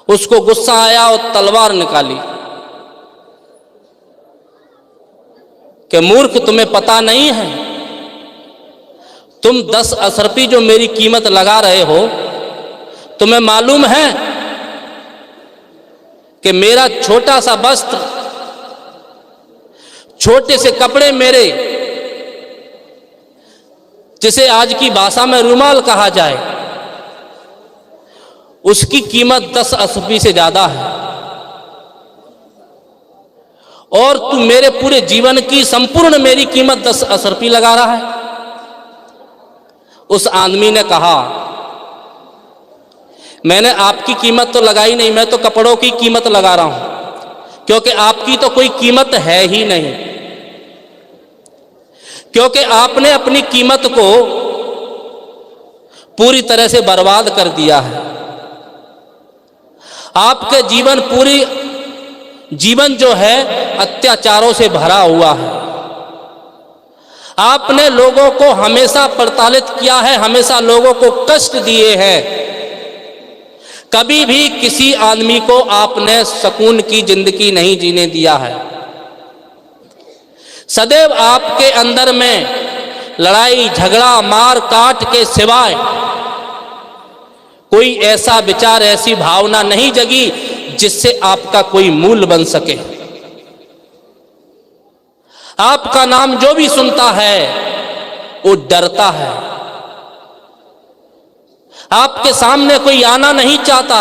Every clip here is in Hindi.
उसको गुस्सा आया और तलवार निकाली कि मूर्ख, तुम्हें पता नहीं है, तुम 10 अशर्फी जो मेरी कीमत लगा रहे हो, तुम्हें मालूम है कि मेरा छोटा सा वस्त्र, छोटे से कपड़े मेरे, जिसे आज की भाषा में रुमाल कहा जाए, उसकी कीमत 10 अशर्फी से ज्यादा है, और तू मेरे पूरे जीवन की संपूर्ण मेरी कीमत 10 अशर्फी लगा रहा है। उस आदमी ने कहा, मैंने आपकी कीमत तो लगाई नहीं, मैं तो कपड़ों की कीमत लगा रहा हूं, क्योंकि आपकी तो कोई कीमत है ही नहीं, क्योंकि आपने अपनी कीमत को पूरी तरह से बर्बाद कर दिया है। आपके जीवन जो है अत्याचारों से भरा हुआ है। आपने लोगों को हमेशा प्रताड़ित किया है, हमेशा लोगों को कष्ट दिए हैं। कभी भी किसी आदमी को आपने सुकून की जिंदगी नहीं जीने दिया है। सदैव आपके अंदर में लड़ाई झगड़ा मार काट के सिवाय कोई ऐसा विचार, ऐसी भावना नहीं जगी जिससे आपका कोई मूल्य बन सके। आपका नाम जो भी सुनता है वो डरता है। आपके सामने कोई आना नहीं चाहता,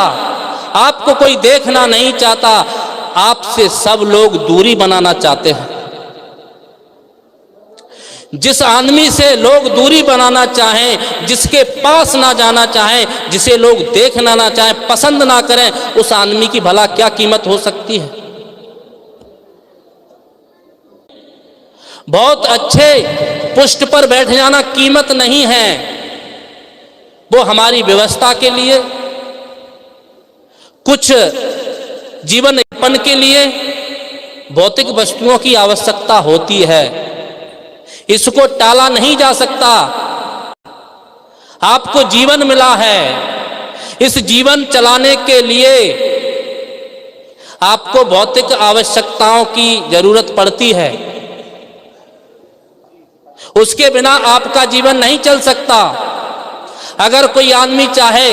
आपको कोई देखना नहीं चाहता, आपसे सब लोग दूरी बनाना चाहते हैं। जिस आदमी से लोग दूरी बनाना चाहें, जिसके पास ना जाना चाहें, जिसे लोग देखना ना चाहें, पसंद ना करें, उस आदमी की भला क्या कीमत हो सकती है। बहुत अच्छे पुष्ट पर बैठ जाना कीमत नहीं है, वो हमारी व्यवस्था के लिए, कुछ जीवन यापन के लिए भौतिक वस्तुओं की आवश्यकता होती है। इसको टाला नहीं जा सकता। आपको जीवन मिला है, इस जीवन चलाने के लिए आपको भौतिक आवश्यकताओं की जरूरत पड़ती है। उसके बिना आपका जीवन नहीं चल सकता। अगर कोई आदमी चाहे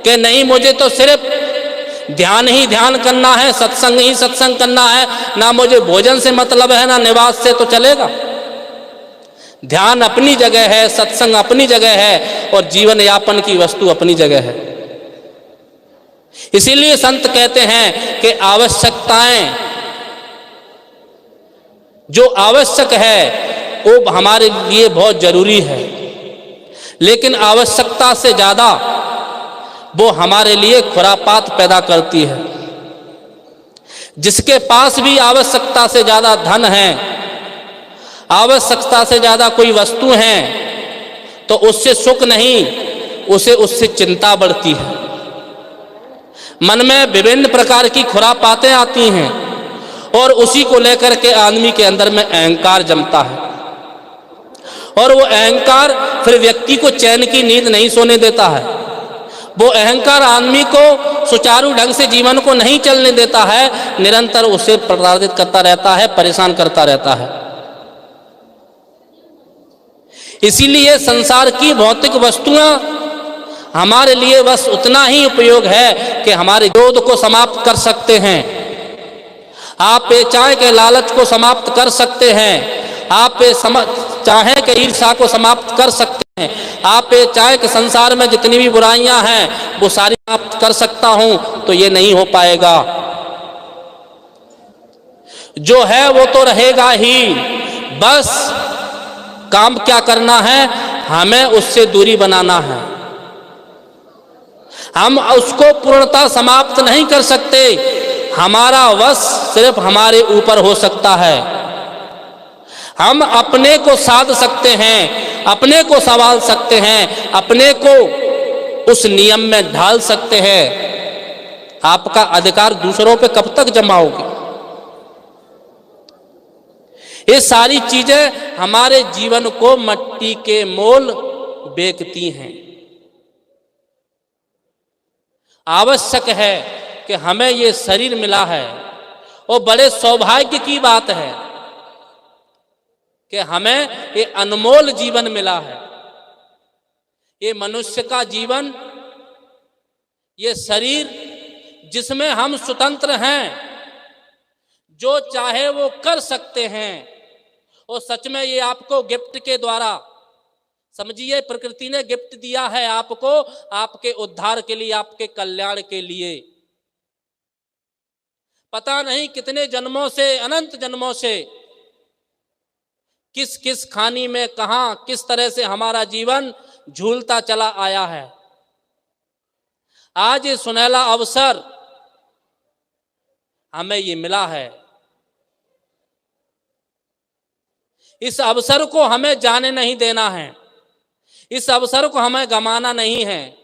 कि नहीं, मुझे तो सिर्फ ध्यान ही ध्यान करना है, सत्संग ही सत्संग करना है, ना मुझे भोजन से मतलब है, ना निवास से, तो चलेगा। ध्यान अपनी जगह है, सत्संग अपनी जगह है, और जीवन यापन की वस्तु अपनी जगह है। इसीलिए संत कहते हैं कि आवश्यकताएं, जो आवश्यक है वो हमारे लिए बहुत जरूरी है, लेकिन आवश्यकता से ज्यादा वो हमारे लिए खुरापात पैदा करती है। जिसके पास भी आवश्यकता से ज्यादा धन है, आवश्यकता से ज्यादा कोई वस्तु है, तो उससे सुख नहीं, उसे उससे चिंता बढ़ती है। मन में विभिन्न प्रकार की खुरापातें आती हैं, और उसी को लेकर के आदमी के अंदर में अहंकार जमता है, और वो अहंकार फिर व्यक्ति को चैन की नींद नहीं सोने देता है। वो अहंकार आदमी को सुचारू ढंग से जीवन को नहीं चलने देता है, निरंतर उसे प्रताड़ित करता रहता है, परेशान करता रहता है। इसीलिए संसार की भौतिक वस्तुएं हमारे लिए बस उतना ही उपयोग है कि हमारे क्रोध को समाप्त कर सकते हैं, आप ये चाहे कि लालच को समाप्त कर सकते हैं, आप ये चाहे कि ईर्ष्या को समाप्त कर सकते हैं, आप ये चाहे कि संसार में जितनी भी बुराइयां हैं वो सारी समाप्त कर सकता हूं, तो ये नहीं हो पाएगा। जो है वो तो रहेगा ही, बस काम क्या करना है, हमें उससे दूरी बनाना है। हम उसको पूर्णतः समाप्त नहीं कर सकते, हमारा वश सिर्फ हमारे ऊपर हो सकता है। हम अपने को साध सकते हैं, अपने को संभाल सकते हैं, अपने को उस नियम में ढाल सकते हैं। आपका अधिकार दूसरों पे कब तक जमाओगे? ये सारी चीजें हमारे जीवन को मट्टी के मोल बेचती हैं। आवश्यक है कि हमें ये शरीर मिला है, और बड़े सौभाग्य की बात है कि हमें ये अनमोल जीवन मिला है। ये मनुष्य का जीवन, ये शरीर जिसमें हम स्वतंत्र हैं, जो चाहे वो कर सकते हैं। और सच में ये आपको गिफ्ट के द्वारा, समझिए प्रकृति ने गिफ्ट दिया है आपको, आपके उद्धार के लिए, आपके कल्याण के लिए। पता नहीं कितने जन्मों से, अनंत जन्मों से, किस किस खानी में कहां किस तरह से हमारा जीवन झूलता चला आया है। आज ये सुनहला अवसर हमें ये मिला है। इस अवसर को हमें जाने नहीं देना है, इस अवसर को हमें गंवाना नहीं है।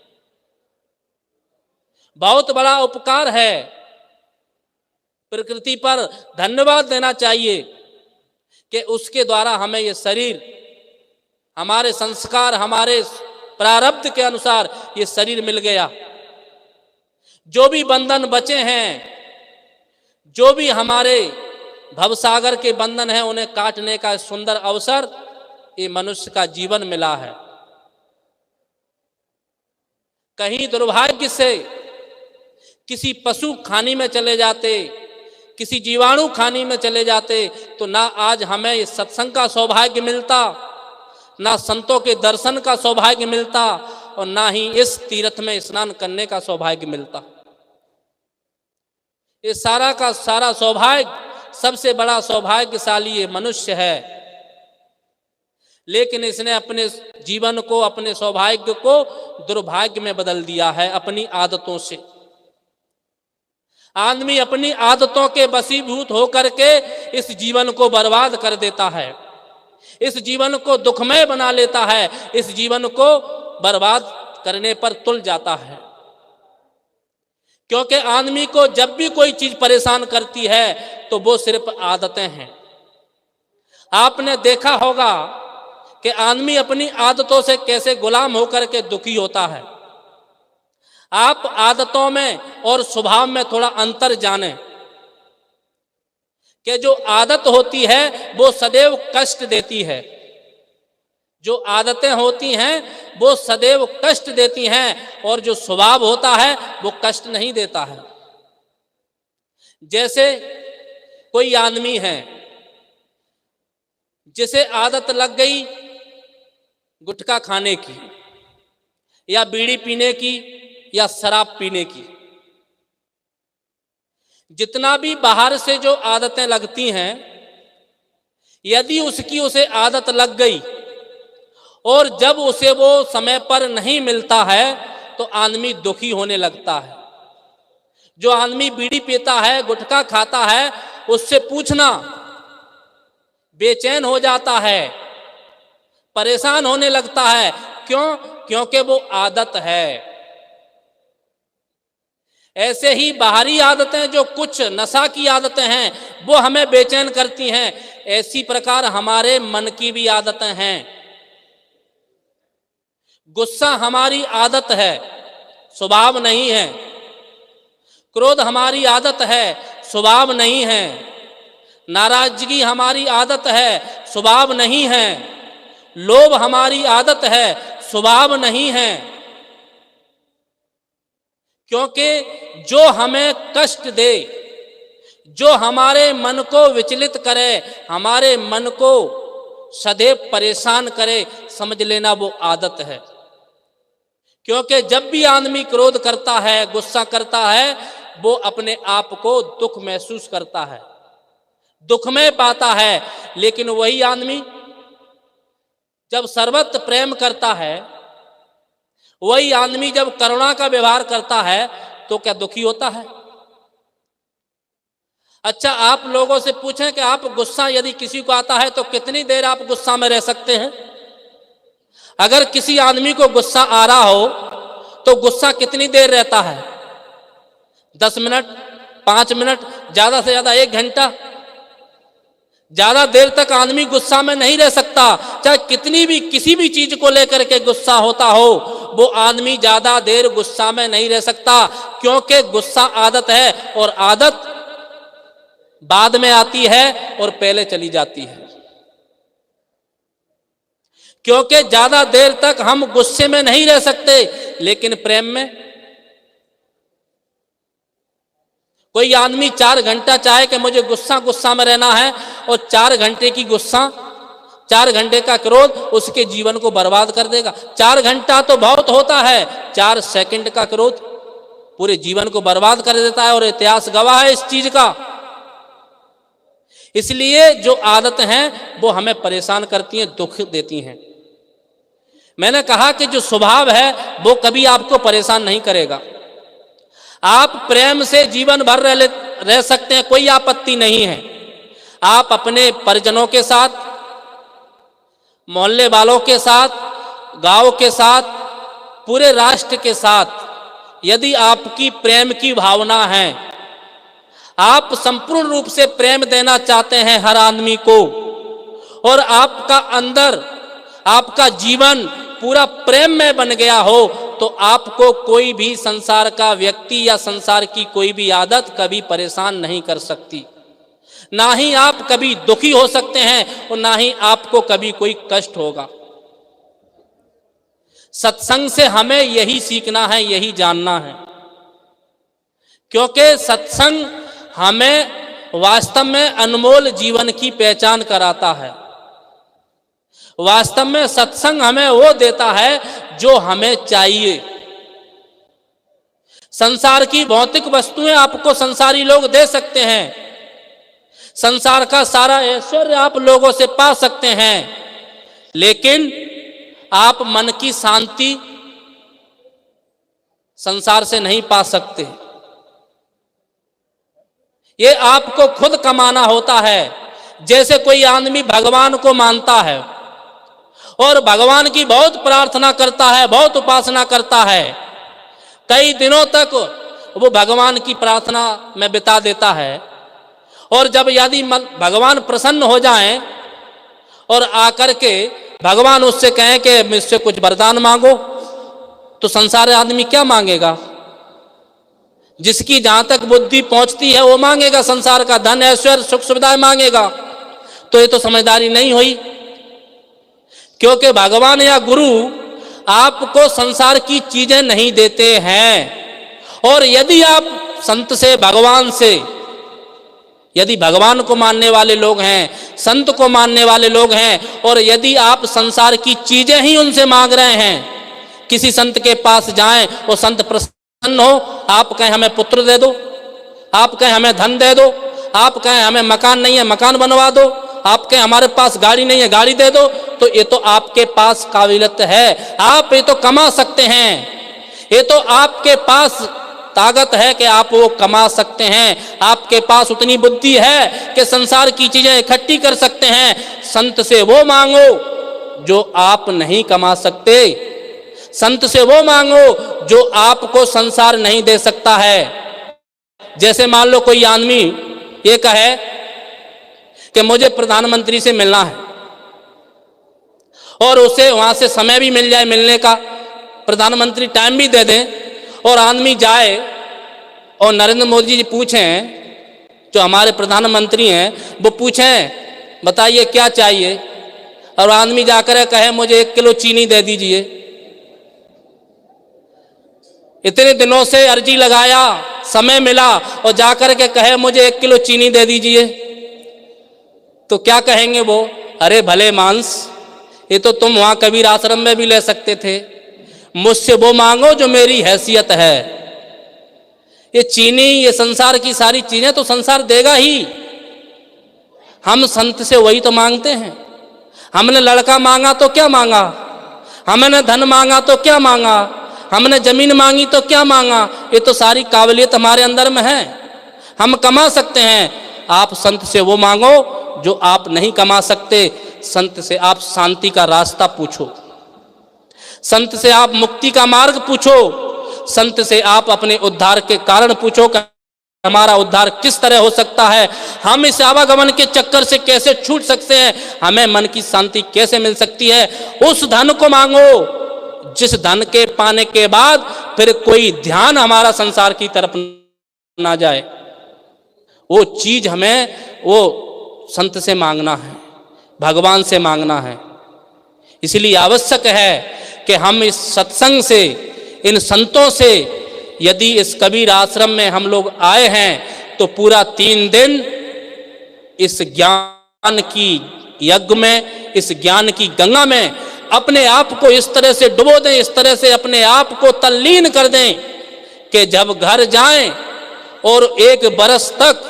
बहुत बड़ा उपकार है, प्रकृति पर धन्यवाद देना चाहिए कि उसके द्वारा हमें ये शरीर, हमारे संस्कार, हमारे प्रारब्ध के अनुसार ये शरीर मिल गया। जो भी बंधन बचे हैं, जो भी हमारे भवसागर के बंधन हैं, उन्हें काटने का सुंदर अवसर ये मनुष्य का जीवन मिला है। कहीं दुर्भाग्य से किसी पशु खानी में चले जाते, किसी जीवाणु खानी में चले जाते, तो ना आज हमें इस सत्संग का सौभाग्य मिलता, ना संतों के दर्शन का सौभाग्य मिलता, और ना ही इस तीर्थ में स्नान करने का सौभाग्य मिलता। ये सारा का सारा सौभाग्य, सबसे बड़ा सौभाग्यशाली ये मनुष्य है। लेकिन इसने अपने जीवन को, अपने सौभाग्य को दुर्भाग्य में बदल दिया है अपनी आदतों से। आदमी अपनी आदतों के वशीभूत होकर के इस जीवन को बर्बाद कर देता है, इस जीवन को दुखमय बना लेता है, इस जीवन को बर्बाद करने पर तुल जाता है। क्योंकि आदमी को जब भी कोई चीज परेशान करती है तो वो सिर्फ आदतें हैं। आपने देखा होगा कि आदमी अपनी आदतों से कैसे गुलाम होकर के दुखी होता है। आप आदतों में और स्वभाव में थोड़ा अंतर जानें कि जो आदत होती है वो सदैव कष्ट देती है, जो आदतें होती हैं वो सदैव कष्ट देती हैं, और जो स्वभाव होता है वो कष्ट नहीं देता है। जैसे कोई आदमी है जिसे आदत लग गई गुटखा खाने की, या बीड़ी पीने की, या शराब पीने की। जितना भी बाहर से जो आदतें लगती हैं, यदि उसे आदत लग गई और जब उसे वो समय पर नहीं मिलता है तो आदमी दुखी होने लगता है। जो आदमी बीड़ी पीता है, गुटखा खाता है, उससे पूछना बेचैन हो जाता है, परेशान होने लगता है। क्यों? क्योंकि वो आदत है। ऐसे ही बाहरी आदतें, जो कुछ नशा की आदतें हैं, वो हमें बेचैन करती हैं। ऐसी प्रकार हमारे मन की भी आदतें हैं। गुस्सा हमारी आदत है, स्वभाव नहीं है। क्रोध हमारी आदत है, स्वभाव नहीं है। नाराजगी हमारी आदत है, स्वभाव नहीं है। लोभ हमारी आदत है, स्वभाव नहीं है। क्योंकि जो हमें कष्ट दे, जो हमारे मन को विचलित करे, हमारे मन को सदैव परेशान करे, समझ लेना वो आदत है। क्योंकि जब भी आदमी क्रोध करता है, गुस्सा करता है, वो अपने आप को दुख महसूस करता है, दुख में पाता है। लेकिन वही आदमी जब सर्वत्र प्रेम करता है, वही आदमी जब करुणा का व्यवहार करता है, तो क्या दुखी होता है? अच्छा, आप लोगों से पूछें कि आप गुस्सा यदि किसी को आता है तो कितनी देर आप गुस्सा में रह सकते हैं? अगर किसी आदमी को गुस्सा आ रहा हो तो गुस्सा कितनी देर रहता है? 10 मिनट, 5 मिनट, ज्यादा से ज्यादा 1 घंटा। ज्यादा देर तक आदमी गुस्सा में नहीं रह सकता, चाहे कितनी भी किसी भी चीज को लेकर के गुस्सा होता हो, वो आदमी ज्यादा देर गुस्सा में नहीं रह सकता, क्योंकि गुस्सा आदत है और आदत बाद में आती है और पहले चली जाती है। क्योंकि ज्यादा देर तक हम गुस्से में नहीं रह सकते, लेकिन प्रेम में कोई आदमी 4 घंटा चाहे कि मुझे गुस्सा में रहना है, और 4 घंटे की गुस्सा, 4 घंटे का क्रोध उसके जीवन को बर्बाद कर देगा। 4 घंटा तो बहुत होता है, 4 सेकंड का क्रोध पूरे जीवन को बर्बाद कर देता है, और इतिहास गवाह है इस चीज का। इसलिए जो आदत हैं वो हमें परेशान करती हैं, दुख देती हैं। मैंने कहा कि जो स्वभाव है वो कभी आपको परेशान नहीं करेगा। आप प्रेम से जीवन भर रह सकते हैं, कोई आपत्ति नहीं है। आप अपने परिजनों के साथ, मोहल्ले वालों के साथ, गांव के साथ, पूरे राष्ट्र के साथ, यदि आपकी प्रेम की भावना है, आप संपूर्ण रूप से प्रेम देना चाहते हैं हर आदमी को, और आपका अंदर आपका जीवन पूरा प्रेम में बन गया हो, तो आपको कोई भी संसार का व्यक्ति या संसार की कोई भी आदत कभी परेशान नहीं कर सकती। ना ही आप कभी दुखी हो सकते हैं और ना ही आपको कभी कोई कष्ट होगा। सत्संग से हमें यही सीखना है, यही जानना है, क्योंकि सत्संग हमें वास्तव में अनमोल जीवन की पहचान कराता है। वास्तव में सत्संग हमें वो देता है जो हमें चाहिए। संसार की भौतिक वस्तुएं आपको संसारी लोग दे सकते हैं, संसार का सारा ऐश्वर्य आप लोगों से पा सकते हैं, लेकिन आप मन की शांति संसार से नहीं पा सकते। ये आपको खुद कमाना होता है। जैसे कोई आदमी भगवान को मानता है और भगवान की बहुत प्रार्थना करता है, बहुत उपासना करता है, कई दिनों तक वो भगवान की प्रार्थना में बिता देता है, और जब यदि भगवान प्रसन्न हो जाएं और आकर के भगवान उससे कहें कि मुझसे कुछ वरदान मांगो, तो संसार आदमी क्या मांगेगा? जिसकी जहां तक बुद्धि पहुंचती है वो मांगेगा, संसार का धन, ऐश्वर्य, सुख सुविधाएं मांगेगा। तो ये तो समझदारी नहीं हुई, क्योंकि भगवान या गुरु आपको संसार की चीजें नहीं देते हैं। और यदि आप संत से, भगवान से, यदि भगवान को मानने वाले लोग हैं, संत को मानने वाले लोग हैं, और यदि आप संसार की चीजें ही उनसे मांग रहे हैं, किसी संत के पास जाएं और संत प्रसन्न हो, आप कहें हमें पुत्र दे दो, आप कहें हमें धन दे दो, आप कहें हमें मकान नहीं है मकान बनवा दो, आप कहें हमारे पास गाड़ी नहीं है गाड़ी दे दो, तो ये तो आपके पास काबिलियत है, आप ये तो कमा सकते हैं, ये तो आपके पास ताकत है कि आप वो कमा सकते हैं, आपके पास उतनी बुद्धि है कि संसार की चीजें इकट्ठी कर सकते हैं। संत से वो मांगो जो आप नहीं कमा सकते, संत से वो मांगो जो आपको संसार नहीं दे सकता है। जैसे मान लो कोई आदमी ये कहे कि मुझे प्रधानमंत्री से मिलना है, और उसे वहां से समय भी मिल जाए मिलने का, प्रधानमंत्री टाइम भी दे दें, और आदमी जाए और नरेंद्र मोदी जी पूछें, जो हमारे प्रधानमंत्री हैं, वो पूछें बताइए क्या चाहिए, और आदमी जाकर कहे मुझे 1 किलो चीनी दे दीजिए। इतने दिनों से अर्जी लगाया, समय मिला, और जाकर के कहे मुझे 1 किलो चीनी दे दीजिए, तो क्या कहेंगे वो? अरे भले मांस, ये तो तुम वहां कबीर आश्रम में भी ले सकते थे, मुझसे वो मांगो जो मेरी हैसियत है। ये चीनी, ये संसार की सारी चीजें तो संसार देगा ही, हम संत से वही तो मांगते हैं। हमने लड़का मांगा तो क्या मांगा, हमने धन मांगा तो क्या मांगा, हमने जमीन मांगी तो क्या मांगा, ये तो सारी काबिलियत हमारे अंदर में है, हम कमा सकते हैं। आप संत से वो मांगो जो आप नहीं कमा सकते। संत से आप शांति का रास्ता पूछो, संत से आप मुक्ति का मार्ग पूछो, संत से आप अपने उद्धार के कारण पूछो। हमारा उद्धार किस तरह हो सकता है, हम इस आवागमन के चक्कर से कैसे छूट सकते हैं, हमें मन की शांति कैसे मिल सकती है। उस धन को मांगो जिस धन के पाने के बाद फिर कोई ध्यान हमारा संसार की तरफ ना जाए। वो चीज हमें वो संत से मांगना है, भगवान से मांगना है। इसलिए आवश्यक है कि हम इस सत्संग से, इन संतों से, यदि इस कबीर आश्रम में हम लोग आए हैं तो पूरा 3 दिन इस ज्ञान की यज्ञ में, इस ज्ञान की गंगा में अपने आप को इस तरह से डुबो दें, इस तरह से अपने आप को तल्लीन कर दें कि जब घर जाएं और 1 बरस तक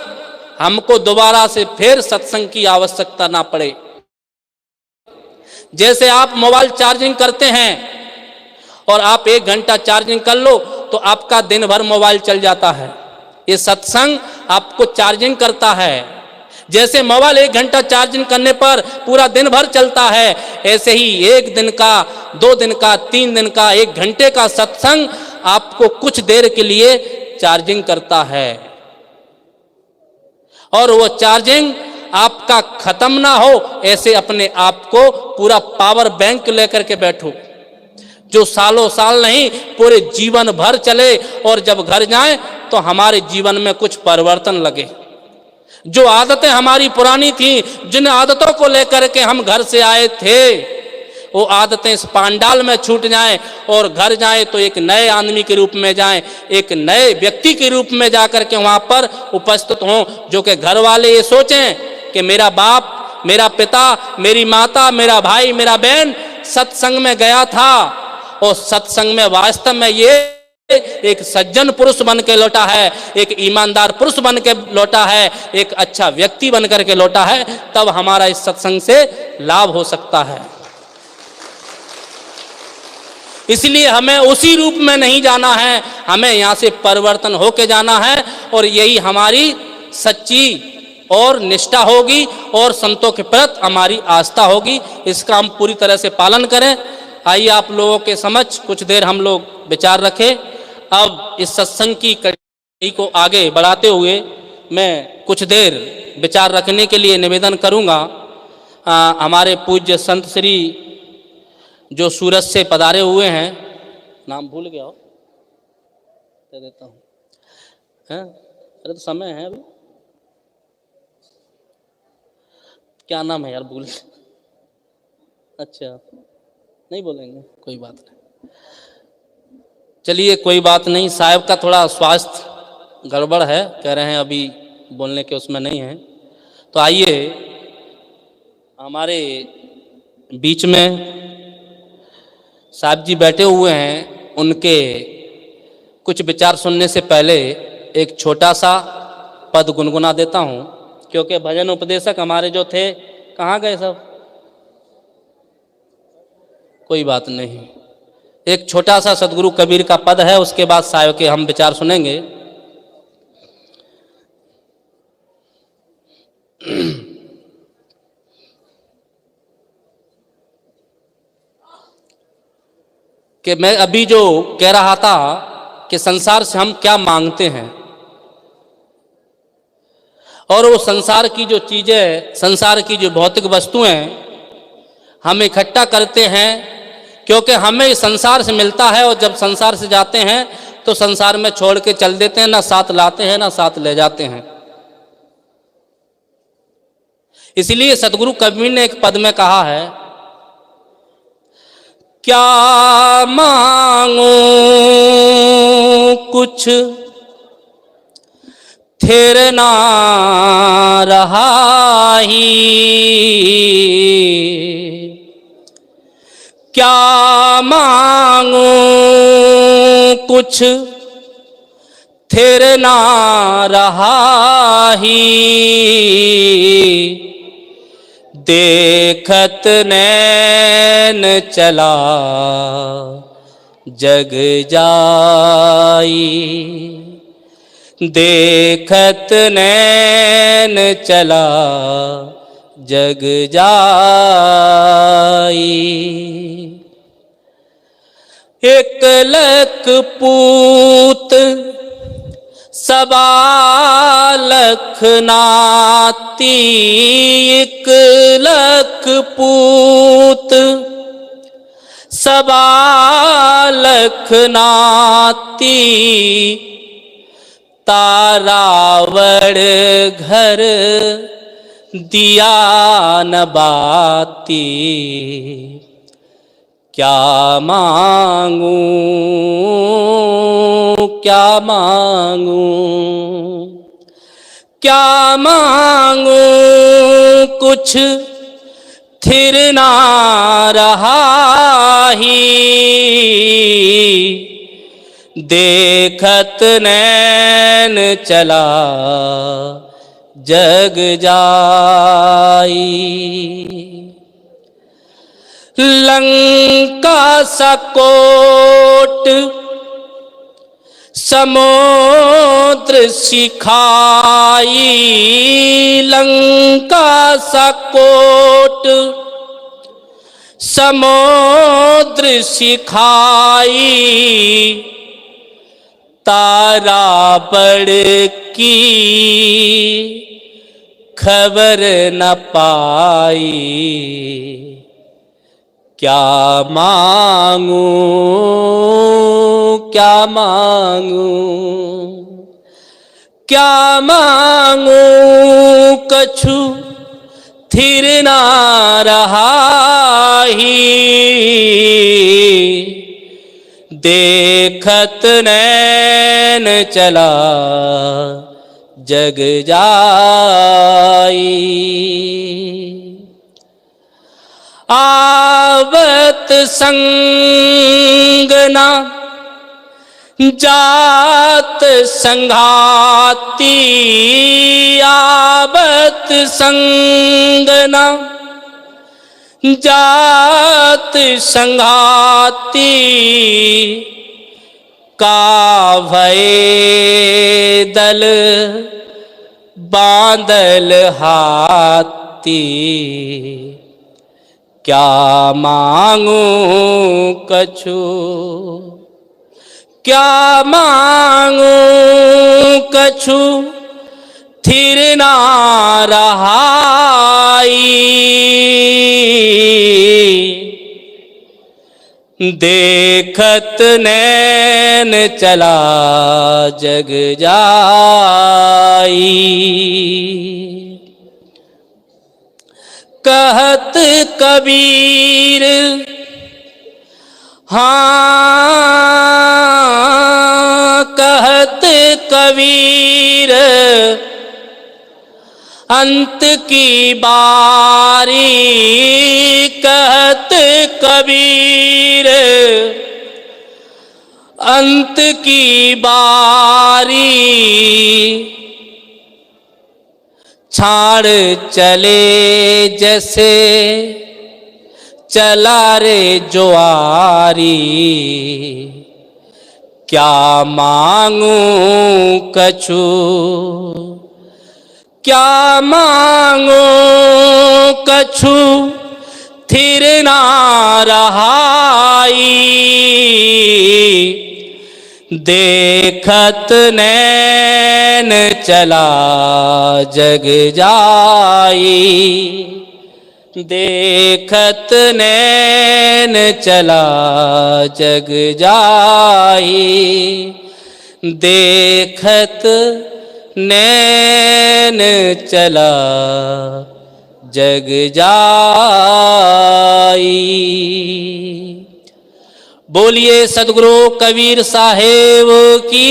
हमको दोबारा से फिर सत्संग की आवश्यकता ना पड़े। जैसे आप मोबाइल चार्जिंग करते हैं और आप 1 घंटा चार्जिंग कर लो तो आपका दिन भर मोबाइल चल जाता है। ये सत्संग आपको चार्जिंग करता है। जैसे मोबाइल 1 घंटा चार्जिंग करने पर पूरा दिन भर चलता है, ऐसे ही 1 दिन का, 2 दिन का, 3 दिन का, 1 घंटे का सत्संग आपको कुछ देर के लिए चार्जिंग करता है। और वो चार्जिंग आपका खत्म ना हो, ऐसे अपने आप को पूरा पावर बैंक लेकर के बैठो जो सालों साल नहीं पूरे जीवन भर चले, और जब घर जाएं तो हमारे जीवन में कुछ परिवर्तन लगे। जो आदतें हमारी पुरानी थी, जिन आदतों को लेकर के हम घर से आए थे, वो आदतें इस पांडाल में छूट जाएं और घर जाएं तो एक नए आदमी के रूप में जाएं, एक नए व्यक्ति के रूप में जाकर के वहां पर उपस्थित हों। जो कि घर वाले ये सोचें कि मेरा बाप, मेरा पिता, मेरी माता, मेरा भाई, मेरा बहन सत्संग में गया था और सत्संग में वास्तव में ये एक सज्जन पुरुष बन के लौटा है, एक ईमानदार पुरुष बन के लौटा है, एक अच्छा व्यक्ति बन करके लौटा है, तब हमारा इस सत्संग से लाभ हो सकता है। इसलिए हमें उसी रूप में नहीं जाना है, हमें यहाँ से परिवर्तन होके जाना है, और यही हमारी सच्ची और निष्ठा होगी और संतों के प्रति हमारी आस्था होगी। इसका हम पूरी तरह से पालन करें। आइए आप लोगों के समक्ष कुछ देर हम लोग विचार रखें। अब इस सत्संग की कड़ी को आगे बढ़ाते हुए मैं कुछ देर विचार रखने के लिए निवेदन करूंगा। हमारे पूज्य संत श्री जो सूरत से पधारे हुए हैं, नाम भूल गया हो, दे देता हूँ, हैं? अरे तो समय है अभी, क्या नाम है यार, भूल। अच्छा नहीं बोलेंगे, कोई बात नहीं, चलिए कोई बात नहीं। साहब का थोड़ा स्वास्थ्य गड़बड़ है, कह रहे हैं अभी बोलने के उसमें नहीं है। तो आइए हमारे बीच में साहब जी बैठे हुए हैं, उनके कुछ विचार सुनने से पहले एक छोटा सा पद गुनगुना देता हूँ, क्योंकि भजन उपदेशक हमारे जो थे कहाँ गए सब, कोई बात नहीं। एक छोटा सा सदगुरु कबीर का पद है, उसके बाद साहब के हम विचार सुनेंगे। कि मैं अभी जो कह रहा था कि संसार से हम क्या मांगते हैं, और वो संसार की जो चीजें, संसार की जो भौतिक वस्तुएं हम इकट्ठा करते हैं, क्योंकि हमें इस संसार से मिलता है, और जब संसार से जाते हैं तो संसार में छोड़ के चल देते हैं, ना साथ लाते हैं ना साथ ले जाते हैं। इसलिए सदगुरु कबीर ने एक पद में कहा है, क्या मांगो कुछ थिर ना रहाही, क्या मांगो कुछ थिर ना रहाही, देखत नैन चला जग जाई, देखत नैन चला जग जाई। एक लक पूत सबा लख नाती एक लख पूत, सबा लख नाती तारावड़ घर दिया न बाती। क्या मांगू क्या मांगू क्या मांगू, कुछ थिर ना रहा ही। देखत नैन चला जग जाई। लंका सकोट समुद्र सिखाई, लंका सकोट समुद्र सिखाई। तारा बड़ की खबर न पाई। क्या मांगू क्या मांगू क्या मांगू, कछु थिर ना रहा ही। देखत नैन चला जग जाई। आवत संगना जात संघाती, आवत संगना जात संघाती। का भय दल बांधल हाथी। क्या मांगू कछु क्या मांगू, कछु थिर ना रहाई। देखत नैन चला जग जाई। कहत कबीर हाँ, कहत कबीर अंत की बारी। कहत कबीर अंत की बारी। छाड़ चले जैसे चला रे जुआरी। क्या मांगू कछु क्या मांगू, कछु थिर ना रहाई। देखत नैन चला जग जाई। देखत नैन चला जग जाई। देखत नैन चला जग जाई। बोलिए सद्गुरु कबीर साहेब की।